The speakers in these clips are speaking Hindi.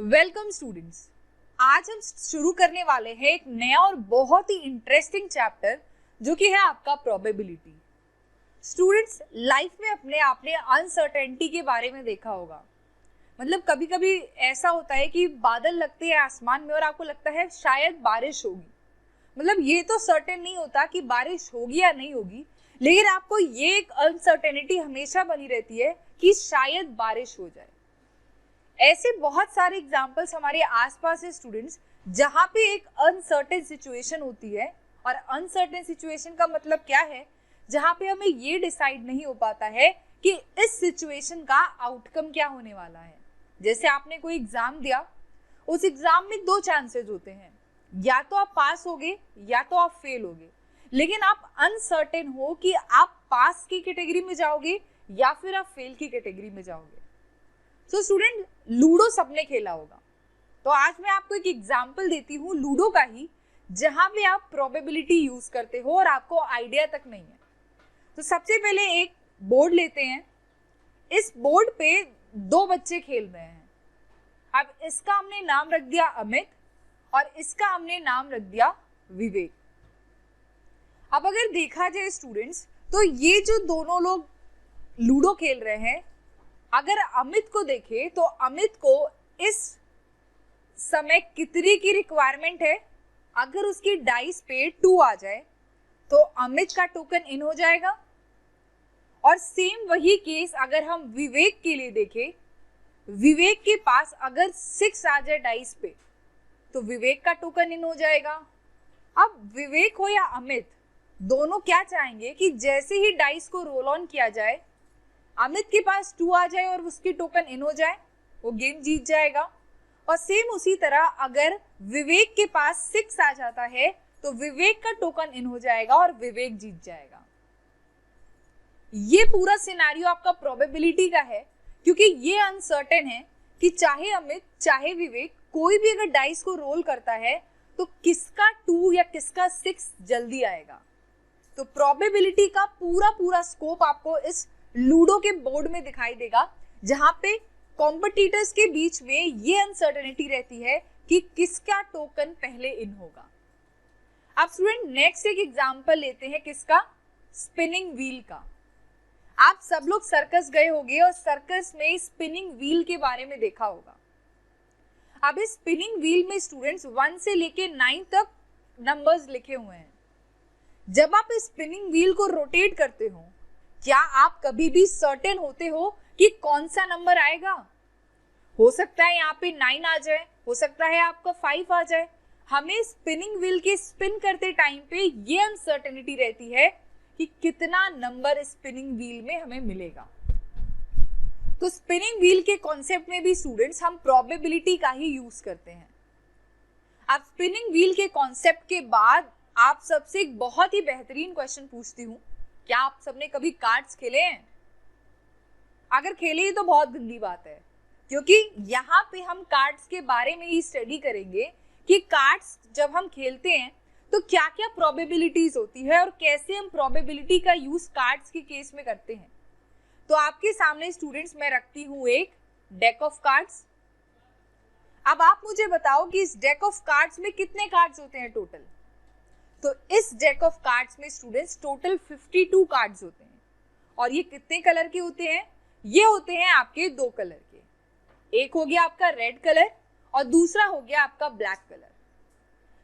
Welcome students. आज हम शुरू करने वाले हैं एक नया और बहुत ही इंटरेस्टिंग चैप्टर जो कि है आपका प्रोबेबिलिटी। स्टूडेंट्स, लाइफ में अपने आपने अनसर्टेनिटी के बारे में देखा होगा। मतलब कभी कभी ऐसा होता है कि बादल लगते हैं आसमान में और आपको लगता है शायद बारिश होगी। मतलब ये तो सर्टेन नहीं होता कि बारिश होगी या नहीं होगी, लेकिन आपको ये एक अनसर्टेनिटी हमेशा बनी रहती है कि शायद बारिश हो जाए। ऐसे बहुत सारे एग्जाम्पल्स हमारे आसपास है स्टूडेंट्स, जहाँ पे एक अनसर्टेन सिचुएशन होती है। और अनसर्टेन सिचुएशन का मतलब क्या है? जहाँ पे हमें ये डिसाइड नहीं हो पाता है कि इस सिचुएशन का आउटकम क्या होने वाला है। जैसे आपने कोई एग्जाम दिया, उस एग्जाम में दो चांसेस होते हैं, या तो आप पास होगे या तो आप फेल होगे, लेकिन आप अनसर्टेन हो कि आप पास की कैटेगरी में जाओगे या फिर आप फेल की कैटेगरी में जाओगे। तो स्टूडेंट, लूडो सबने खेला होगा, तो आज मैं आपको एक एग्जाम्पल देती हूँ लूडो का ही, जहां पे आप प्रोबेबिलिटी यूज करते हो और आपको आइडिया तक नहीं है। तो सबसे पहले एक बोर्ड लेते हैं। इस बोर्ड पे दो बच्चे खेल रहे हैं। अब इसका हमने नाम रख दिया अमित और इसका हमने नाम रख दिया विवेक। अब अगर देखा जाए स्टूडेंट्स, तो ये जो दोनों लोग लूडो खेल रहे हैं, अगर अमित को देखे तो अमित को इस समय कितनी की रिक्वायरमेंट है? अगर उसकी डाइस पे 2 आ जाए तो अमित का टोकन इन हो जाएगा। और सेम वही केस अगर हम विवेक के लिए देखें, विवेक के पास अगर 6 आ जाए डाइस पे तो विवेक का टोकन इन हो जाएगा। अब विवेक हो या अमित, दोनों क्या चाहेंगे कि जैसे ही डाइस को रोल ऑन किया जाए, अमित के पास 2 आ जाए और उसकी टोकन इन हो जाए, वो गेम जीत जाएगा। और सेम उसी तरह अगर विवेक के पास 6 आ जाता है तो विवेक का टोकन इन हो जाएगा और विवेक जीत जाएगा। ये पूरा सिनेरियो आपका प्रोबेबिलिटी का है, क्योंकि ये अनसर्टेन है कि चाहे अमित चाहे विवेक कोई भी अगर डाइस को रोल करता है तो किसका 2 या किसका 6 जल्दी आएगा। तो प्रोबेबिलिटी का पूरा स्कोप आपको इस लूडो के बोर्ड में दिखाई देगा, जहां पे कॉम्पिटिटर्स के बीच में ये अनसर्टेनिटी रहती है कि किसका टोकन पहले इन होगा। अब स्टूडेंट, नेक्स्ट एक एग्जांपल लेते हैं किसका? स्पिनिंग व्हील का। आप सब लोग सर्कस गए होंगे और सर्कस में स्पिनिंग व्हील के बारे में देखा होगा। अब इस स्पिनिंग व्हील में स्टूडेंट्स 1 से लेके 9 तक नंबर्स लिखे हुए हैं। जब आप इस स्पिनिंग व्हील को रोटेट करते हो, क्या आप कभी भी सर्टेन होते हो कि कौन सा नंबर आएगा? हो सकता है यहाँ पे 9 आ जाए, हो सकता है आपका 5 आ जाए। हमें स्पिनिंग व्हील के स्पिन करते टाइम पे ये अनसर्टेनिटी रहती है कि कितना नंबर स्पिनिंग व्हील में हमें मिलेगा। तो स्पिनिंग व्हील के कॉन्सेप्ट में भी स्टूडेंट्स हम प्रोबेबिलिटी का ही यूज करते हैं। अब स्पिनिंग व्हील के कॉन्सेप्ट के बाद आप सबसे एक बहुत ही बेहतरीन क्वेश्चन पूछती हूँ, क्या आप सबने कभी कार्ड्स खेले हैं? अगर खेले ही तो बहुत गंदी बात है, क्योंकि यहाँ पे हम कार्ड्स के बारे में ही स्टडी करेंगे कि कार्ड्स जब हम खेलते हैं तो क्या क्या प्रोबेबिलिटीज होती है और कैसे हम प्रोबेबिलिटी का यूज कार्ड्स के केस में करते हैं। तो आपके सामने स्टूडेंट्स मैं रखती हूँ एक डेक ऑफ कार्ड्स। अब आप मुझे बताओ कि इस डेक ऑफ कार्ड्स में कितने कार्ड्स होते हैं टोटल? तो इस डेक ऑफ कार्ड्स में स्टूडेंट्स टोटल 52 कार्ड्स होते हैं। और ये कितने कलर के होते हैं? ये होते हैं आपके 2 कलर के। एक हो गया आपका रेड कलर और दूसरा हो गया आपका ब्लैक कलर।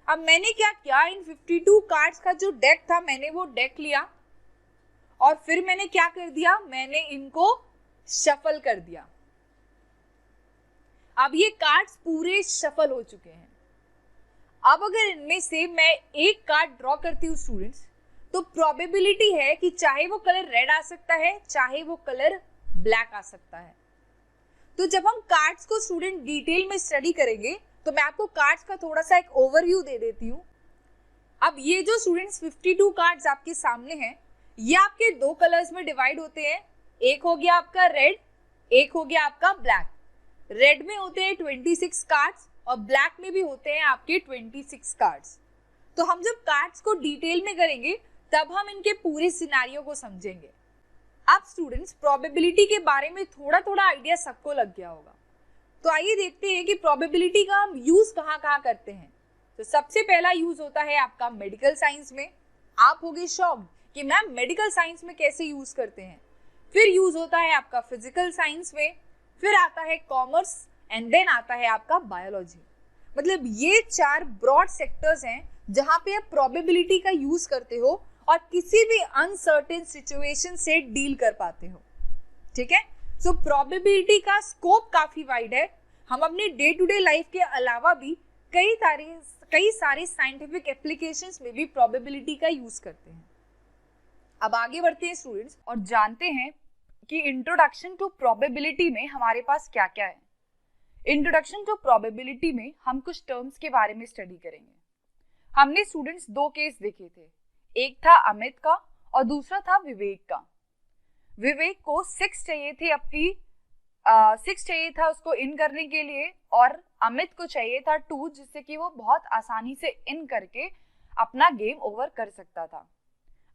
अब मैंने क्या किया, इन 52 कार्ड्स का जो डेक था मैंने वो डेक लिया और फिर मैंने क्या कर दिया, मैंने इनको शफल कर दिया। अब ये कार्ड्स पूरे शफल हो चुके हैं। अब अगर इनमें से मैं एक कार्ड ड्रॉ करती हूँ स्टूडेंट्स, तो प्रोबेबिलिटी है कि चाहे वो कलर रेड आ सकता है, चाहे वो कलर ब्लैक आ सकता है। तो जब हम कार्ड्स को स्टूडेंट डिटेल में स्टडी करेंगे तो मैं आपको कार्ड्स का थोड़ा सा एक ओवरव्यू दे देती हूँ। अब ये जो स्टूडेंट्स 52 कार्ड्स आपके सामने हैं, ये आपके 2 कलर्स में डिवाइड होते हैं। एक हो गया आपका रेड, एक हो गया आपका ब्लैक। रेड में होते हैं 26 कार्ड्स और ब्लैक में भी होते हैं आपके 26 कार्ड्स। तो हम जब कार्ड्स को डिटेल में करेंगे तब हम इनके पूरे सिनेरियो को समझेंगे। अब स्टूडेंट्स, प्रोबेबिलिटी के बारे में थोड़ा आइडिया सबको लग गया होगा। तो आइए देखते हैं कि प्रोबेबिलिटी का हम यूज कहाँ कहाँ करते हैं। तो सबसे पहला यूज होता है आपका मेडिकल साइंस में। आप होगे शॉक्ड कि मैम मेडिकल साइंस में कैसे यूज करते हैं। फिर यूज होता है आपका फिजिकल साइंस में, फिर आता है कॉमर्स एंड देन आता है आपका बायोलॉजी। मतलब ये 4 ब्रॉड सेक्टर्स हैं जहां पे आप प्रोबेबिलिटी का यूज करते हो और किसी भी अनसर्टेन सिचुएशन से डील कर पाते हो। ठीक है, सो प्रोबेबिलिटी का स्कोप काफी वाइड है। हम अपने डे टू डे लाइफ के अलावा भी कई सारे साइंटिफिक एप्लीकेशंस में भी प्रोबेबिलिटी का यूज करते हैं। अब आगे बढ़ते हैं स्टूडेंट्स और जानते हैं कि इंट्रोडक्शन टू प्रोबेबिलिटी में हमारे पास क्या क्या है। इंट्रोडक्शन टू प्रोबेबिलिटी में हम कुछ टर्म्स के बारे में स्टडी करेंगे। हमने स्टूडेंट्स 2 केस देखे थे, एक था अमित का और दूसरा था विवेक का। विवेक को 6 चाहिए थे अपनी 6 चाहिए था उसको इन करने के लिए, और अमित को चाहिए था 2, जिससे कि वो बहुत आसानी से इन करके अपना गेम ओवर कर सकता था।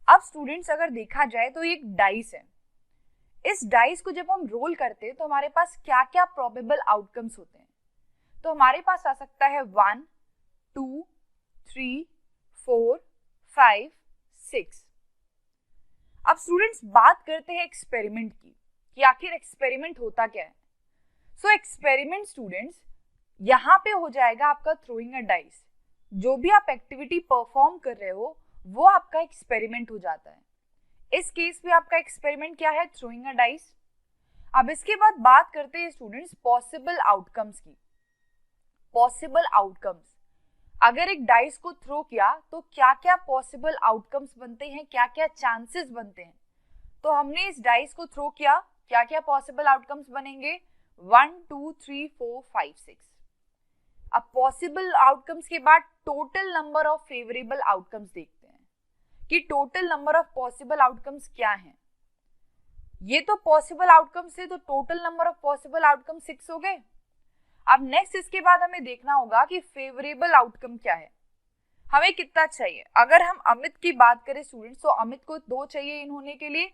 अब स्टूडेंट्स अगर देखा जाए तो एक डाइस है। इस डाइस को जब हम रोल करते हैं तो हमारे पास क्या क्या प्रोबेबल आउटकम्स होते हैं। तो हमारे पास आ सकता है 1, 2, 3, 4, 5, 6। अब स्टूडेंट्स बात करते हैं एक्सपेरिमेंट की कि आखिर एक्सपेरिमेंट होता क्या है। सो एक्सपेरिमेंट स्टूडेंट्स यहाँ पे हो जाएगा आपका थ्रोइंग अ डाइस। जो भी आप एक्टिविटी परफॉर्म कर रहे हो वो आपका एक्सपेरिमेंट हो जाता है। इस केस में आपका एक्सपेरिमेंट क्या है, थ्रोइंग अ डाइस। अब इसके बाद बात करते हैं स्टूडेंट्स पॉसिबल आउटकम्स की। पॉसिबल आउटकम्स, अगर एक डाइस को थ्रो किया तो क्या क्या पॉसिबल आउटकम्स बनते हैं, क्या क्या चांसेस बनते हैं। तो हमने इस डाइस को थ्रो किया, क्या क्या पॉसिबल आउटकम्स बनेंगे, 1, 2, 3, 4, 5, 6। अब पॉसिबल आउटकम्स के बाद total number of favourable outcomes देखते हैं कि total number of possible outcomes क्या हैं। ये तो पॉसिबल आउटकम्स है, तो total number of possible outcome 6 हो गए। अब नेक्स्ट इसके बाद हमें देखना होगा कि फेवरेबल आउटकम क्या है, हमें कितना चाहिए। अगर हम अमित की बात करें स्टूडेंट्स, तो अमित को 2 चाहिए इन होने के लिए,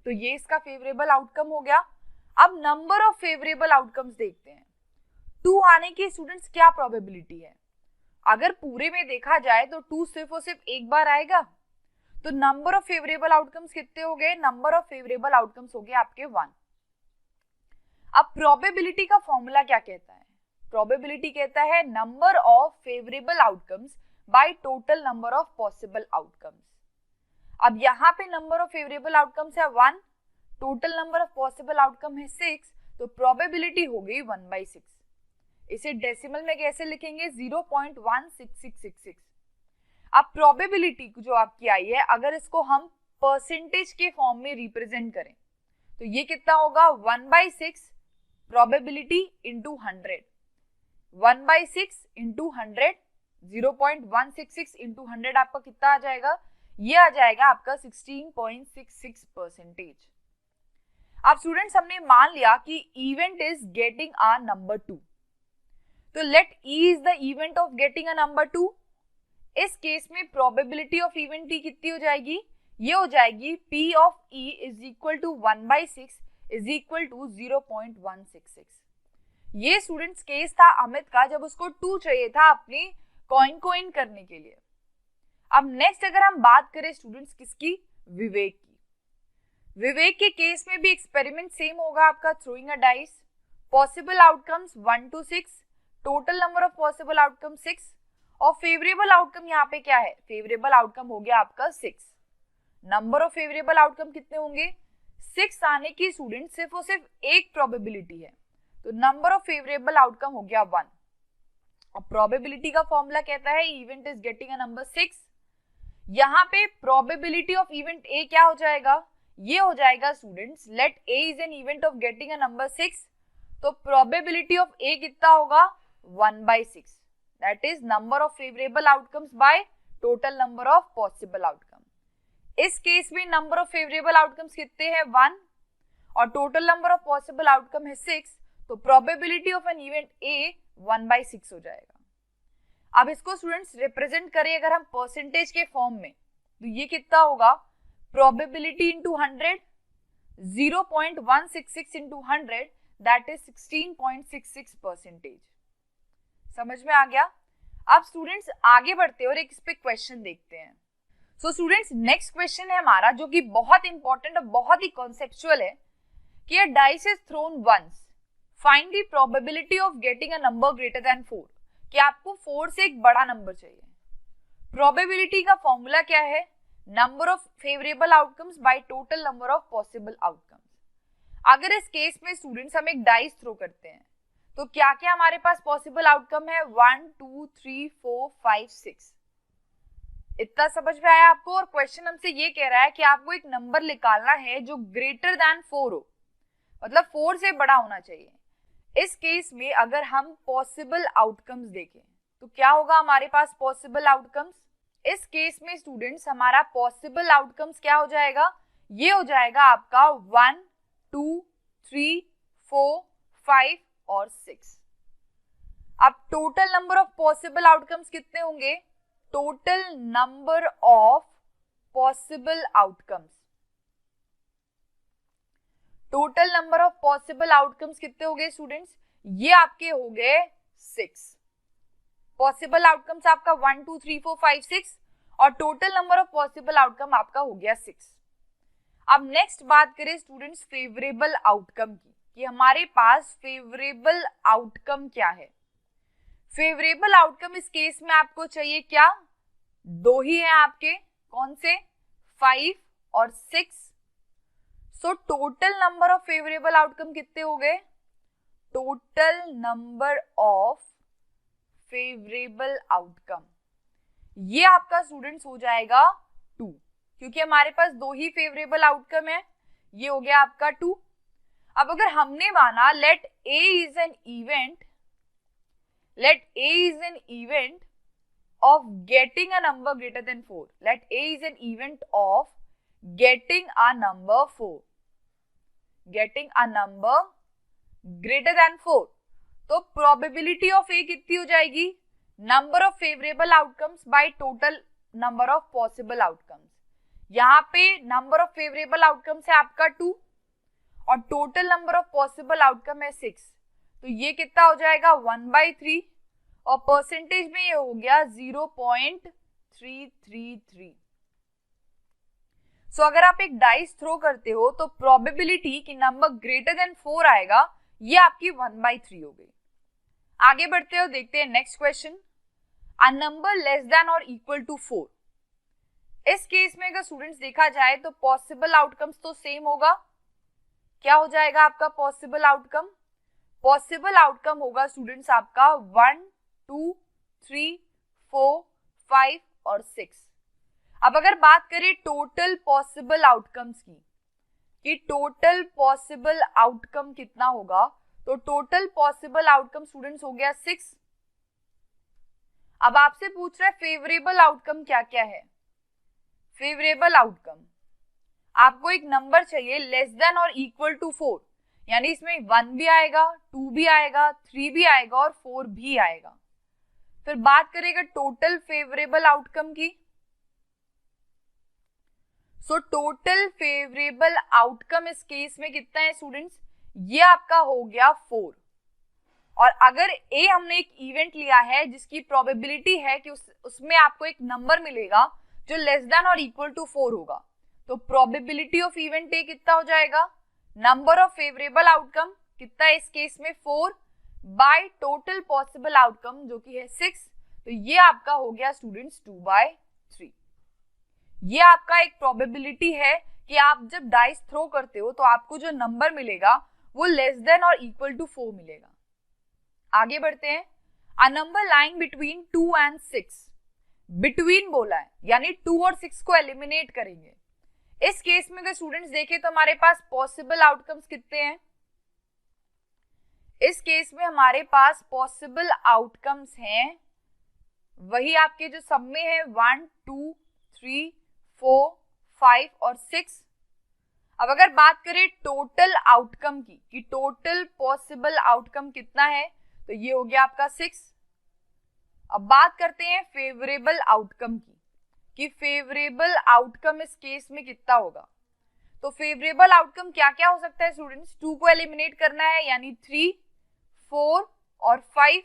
तो ये इसका फेवरेबल आउटकम हो गया। अब नंबर ऑफ फेवरेबल आउटकम्स देखते हैं। 2 आने की स्टूडेंट्स क्या प्रोबेबिलिटी है। अगर पूरे में देखा जाए तो 2 सिर्फ और सिर्फ एक बार आएगा, तो नंबर ऑफ फेवरेबल आउटकम्स कितने हो गए, नंबर ऑफ फेवरेबल आउटकम्स हो गए आपके 1। अब प्रोबेबिलिटी का फॉर्मूला क्या कहता है, प्रोबेबिलिटी कहता है number of favourable outcomes by total number of possible outcomes. अब यहाँ पे नंबर ऑफ फेवरेबल आउटकम्स है 1, total number of possible outcome है 6, तो प्रोबेबिलिटी हो गई 1/6। इसे डेसिमल में कैसे लिखेंगे, 0.16666। अब प्रोबेबिलिटी जो आपकी आई है, अगर इसको हम परसेंटेज के फॉर्म में रिप्रेजेंट करें तो ये कितना होगा, 1/6 प्रोबेबिलिटी इंटू 100, 1/6 इंटू 100, 0.166 इंटू 100 आपका कितना आ जाएगा, ये आ जाएगा आपका 16.66%। अब स्टूडेंट्स हमने मान लिया कि event is getting a number 2, तो let E is the event of getting a number 2। इस केस में प्रोबेबिलिटी ऑफ इवेंट T कितनी हो जाएगी, ये हो जाएगी P of E is equal to 1/6 is equal to 0.166। ये स्टूडेंट्स केस था अमित का, जब उसको 2 चाहिए था अपनी कॉइन को इन करने के लिए। अब नेक्स्ट अगर हम बात करें स्टूडेंट्स किसकी, विवेक की। विवेक के केस में भी एक्सपेरिमेंट सेम होगा आपका, throwing a dice. Possible outcomes 1 to 6, total number of possible outcome 6, और फेवरेबल आउटकम यहाँ पे क्या है, फेवरेबल आउटकम हो गया आपका 6। नंबर ऑफ फेवरेबल आउटकम कितने होंगे, 6 आने की स्टूडेंट सिर्फ और सिर्फ एक प्रोबेबिलिटी है, तो नंबर ऑफ फेवरेबल आउटकम हो गया 1। और प्रोबेबिलिटी का फॉर्मूला कहता है event is getting a number 6। यहाँ पे प्रोबेबिलिटी ऑफ इवेंट ए क्या हो जाएगा, ये हो जाएगा students, let A is an event of getting a number 6, तो प्रोबेबिलिटी ऑफ ए कितना होगा, 1/6, that is number of favourable outcomes by total number of possible outcome. इस केस में नंबर ऑफ फेवरेबल आउटकम्स कितने हैं, 1, और total number of possible outcome है 6, तो probability of an event A 1/6 हो जाएगा। अब इसको स्टूडेंट्स रिप्रेजेंट करें अगर हम परसेंटेज के फॉर्म में, तो ये कितना होगा, probability into 100, 0.166 into 100, that is 16.66%। समझ में आ गया? अब स्टूडेंट्स आगे बढ़ते हैं और एक इस पे क्वेश्चन देखते हैं। सो स्टूडेंट्स नेक्स्ट क्वेश्चन है हमारा जो कि बहुत इंपॉर्टेंट और बहुत ही कॉन्सेप्चुअल है कि a dice is thrown once, find the probability of getting a number greater than 4। कि आपको 4 से एक बड़ा नंबर चाहिए। प्रोबेबिलिटी का फॉर्मूला क्या है? Number of favourable outcomes by total number of possible outcomes. अगर इस केस में स्टूडेंट्स हम एक डाइस थ्रो करते हैं तो क्या क्या हमारे पास पॉसिबल आउटकम है? 1 2 3 4 5 6। इतना समझ में आया आपको? और क्वेश्चन हमसे ये कह रहा है कि आपको एक नंबर निकालना है जो ग्रेटर देन 4 हो, मतलब 4 से बड़ा होना चाहिए। इस केस में अगर हम पॉसिबल आउटकम्स देखें तो क्या होगा हमारे पास पॉसिबल आउटकम्स? इस केस में स्टूडेंट्स हमारा पॉसिबल आउटकम्स क्या हो जाएगा? ये हो जाएगा आपका 1 2 3 4 5 और 6। अब total number of possible outcomes कितने होंगे? Total number of possible outcomes, total number of possible outcomes कितने हो गए स्टूडेंट्स? ये आपके हो गए 6। पॉसिबल आउटकम्स आपका 1 2 3 4 5 6 और total number of possible outcome आपका हो गया 6। अब नेक्स्ट बात करें स्टूडेंट्स फेवरेबल आउटकम की, कि हमारे पास फेवरेबल आउटकम क्या है। फेवरेबल आउटकम इस केस में आपको चाहिए क्या? 2 ही है आपके, कौन से? 5 और 6। So total number of favourable outcome कितने हो गए? Total number of favourable outcome ये आपका स्टूडेंट्स हो जाएगा 2, क्योंकि हमारे पास 2 ही फेवरेबल आउटकम है। ये हो गया आपका 2। अब अगर हमने माना let A is an event of getting a number greater than 4, let A is an event of getting a number greater than 4, तो probability of A कितनी हो जाएगी? Number of favourable outcomes by total number of possible outcomes. यहाँ पे नंबर ऑफ फेवरेबल आउटकम्स है आपका 2 और total number of possible outcome है 6, तो ये कितना हो जाएगा? 1/3 और परसेंटेज में ये हो गया 0.333। सो अगर आप एक डाइस थ्रो करते हो तो प्रोबेबिलिटी कि नंबर ग्रेटर देन 4 आएगा ये आपकी 1/3 हो गई। आगे बढ़ते हो, देखते हैं next question. A number less than और इक्वल टू 4। इस केस में अगर स्टूडेंट्स देखा जाए तो पॉसिबल आउटकम्स तो सेम होगा। क्या हो जाएगा आपका पॉसिबल आउटकम? पॉसिबल आउटकम होगा स्टूडेंट्स आपका 1 2 3 4 5 और 6। अब अगर बात करें टोटल पॉसिबल आउटकम्स की, कि टोटल पॉसिबल आउटकम कितना होगा, तो टोटल पॉसिबल आउटकम स्टूडेंट्स हो गया 6। अब आपसे पूछ रहा है फेवरेबल आउटकम क्या क्या है। फेवरेबल आउटकम आपको एक नंबर चाहिए लेस देन और इक्वल टू 4, यानी इसमें 1 भी आएगा, 2 भी आएगा, 3 भी आएगा और 4 भी आएगा। फिर बात करेगा टोटल फेवरेबल आउटकम की, सो टोटल फेवरेबल आउटकम इस केस में कितना है स्टूडेंट्स? ये आपका हो गया 4। और अगर ए हमने एक इवेंट लिया है जिसकी प्रोबेबिलिटी है कि उसमें आपको एक नंबर मिलेगा जो लेस देन और इक्वल टू 4 होगा, तो प्रोबेबिलिटी ऑफ इवेंट ए कितना हो जाएगा? नंबर ऑफ फेवरेबल आउटकम कितना है इस केस में? 4 बाय टोटल पॉसिबल आउटकम जो कि है 6, तो ये आपका हो गया स्टूडेंट्स 2/3। ये आपका एक प्रोबेबिलिटी है कि आप जब डाइस थ्रो करते हो तो आपको जो नंबर मिलेगा वो लेस देन और इक्वल टू 4 मिलेगा। आगे बढ़ते हैं। A number lying between 2 and 6, between बोला है यानी 2 और 6 को एलिमिनेट करेंगे। इस केस में अगर स्टूडेंट्स देखें तो हमारे पास पॉसिबल आउटकम्स कितने हैं? इस केस में हमारे पास पॉसिबल आउटकम्स हैं वही आपके जो सब में है 1 2 3 4 5 और 6। अब अगर बात करें टोटल आउटकम की, कि टोटल पॉसिबल आउटकम कितना है, तो ये हो गया आपका 6। अब बात करते हैं फेवरेबल आउटकम की, कि फेवरेबल आउटकम इस केस में कितना होगा, तो फेवरेबल आउटकम क्या क्या हो सकता है स्टूडेंट्स? 2 को एलिमिनेट करना है यानी 3, 4 और 5।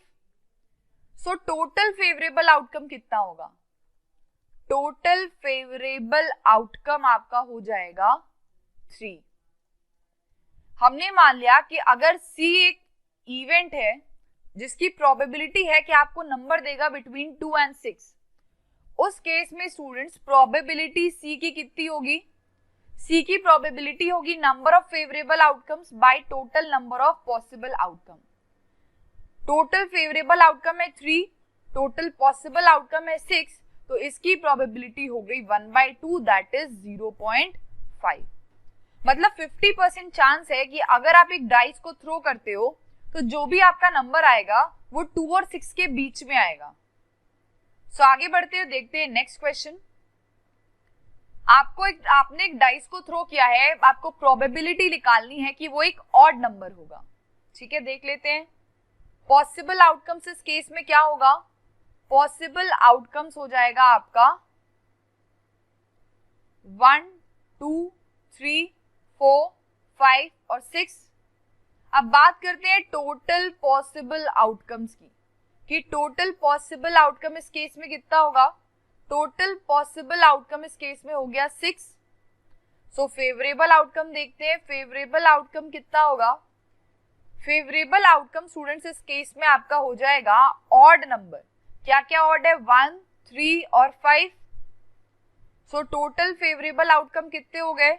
सो टोटल फेवरेबल आउटकम कितना होगा? टोटल फेवरेबल आउटकम आपका हो जाएगा 3। हमने मान लिया कि अगर C एक इवेंट है जिसकी प्रोबेबिलिटी है कि आपको नंबर देगा बिटवीन 2 and 6, उस केस में स्टूडेंट्स प्रोबेबिलिटी C की कितनी होगी? C की प्रोबेबिलिटी होगी number of favourable outcomes by total number of possible outcome. Total favourable outcome है 3, टोटल पॉसिबल आउटकम है 6, तो इसकी प्रोबेबिलिटी हो गई 1/2, दैट इज 0.5। मतलब 50% चांस है कि अगर आप एक डाइस को थ्रो करते हो तो जो भी आपका नंबर आएगा वो 2 और 6 के बीच में आएगा। सो आगे बढ़ते हुए देखते हैं नेक्स्ट क्वेश्चन। आपने एक डाइस को थ्रो किया है, आपको प्रोबेबिलिटी निकालनी है कि वो एक ऑड नंबर होगा। ठीक है, देख लेते हैं पॉसिबल आउटकम्स। इस केस में क्या होगा? पॉसिबल आउटकम्स हो जाएगा आपका 1, 2, 3, 4, 5 और 6। अब बात करते हैं टोटल पॉसिबल आउटकम्स की, कि टोटल पॉसिबल आउटकम इस केस में कितना होगा? टोटल पॉसिबल आउटकम इस केस में हो गया 6। सो फेवरेबल आउटकम देखते हैं, फेवरेबल आउटकम कितना होगा? फेवरेबल आउटकम स्टूडेंट्स इस केस में आपका हो जाएगा ऑड नंबर। क्या क्या ऑड है? 1, 3 और 5। सो टोटल फेवरेबल आउटकम कितने हो गए?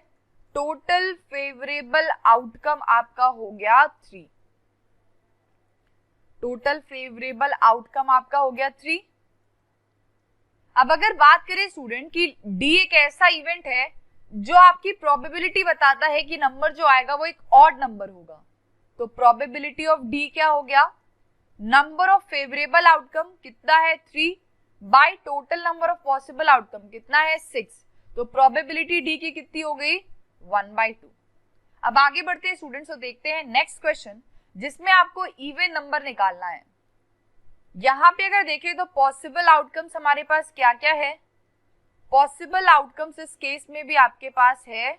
टोटल फेवरेबल आउटकम आपका हो गया 3। टोटल फेवरेबल आउटकम आपका हो गया 3। अब अगर बात करें स्टूडेंट कि डी एक ऐसा इवेंट है जो आपकी प्रोबेबिलिटी बताता है कि नंबर जो आएगा वो एक ऑड नंबर होगा, तो प्रोबेबिलिटी ऑफ डी क्या हो गया? नंबर ऑफ फेवरेबल आउटकम कितना है? 3 bye total number of possible outcome कितना है? 6। तो प्रोबेबिलिटी डी की कितनी हो गई? 1/2। अब आगे बढ़ते हैं स्टूडेंट्स और देखते हैं नेक्स्ट क्वेश्चन जिसमें आपको इवन नंबर निकालना है। यहां पे अगर देखें तो पॉसिबल आउटकम्स हमारे पास क्या क्या है? पॉसिबल आउटकम्स इस केस में भी आपके पास है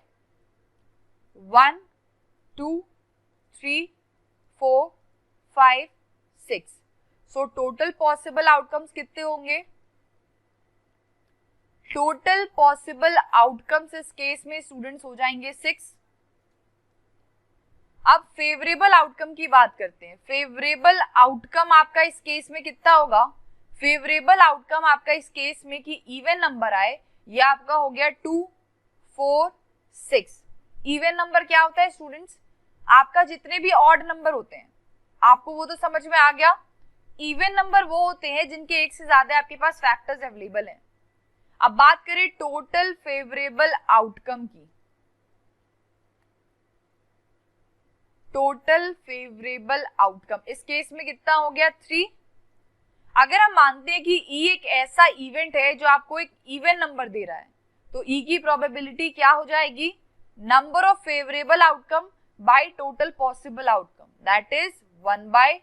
1, 2, 3, 4, 5, 6। सो टोटल पॉसिबल आउटकम्स कितने होंगे? टोटल पॉसिबल आउटकम्स इस केस में स्टूडेंट्स हो जाएंगे 6। अब फेवरेबल आउटकम की बात करते हैं। फेवरेबल आउटकम आपका इस केस में कितना होगा? फेवरेबल आउटकम आपका इस केस में कि इवन नंबर आए, ये आपका हो गया 2, 4, 6। इवन नंबर क्या होता है स्टूडेंट्स? आपका जितने भी ऑड नंबर होते हैं, आपको वो तो समझ में आ गया। इवन नंबर वो होते हैं जिनके एक से ज्यादा आपके पास फैक्टर्स अवेलेबल हैं। अब बात करें टोटल फेवरेबल आउटकम की। टोटल फेवरेबल आउटकम इस केस में कितना हो गया? 3। अगर हम मानते हैं कि ई एक ऐसा इवेंट है जो आपको एक इवन नंबर दे रहा है, तो ई की प्रोबेबिलिटी क्या हो जाएगी? Number of favourable outcome by total possible outcome, that is 1/2।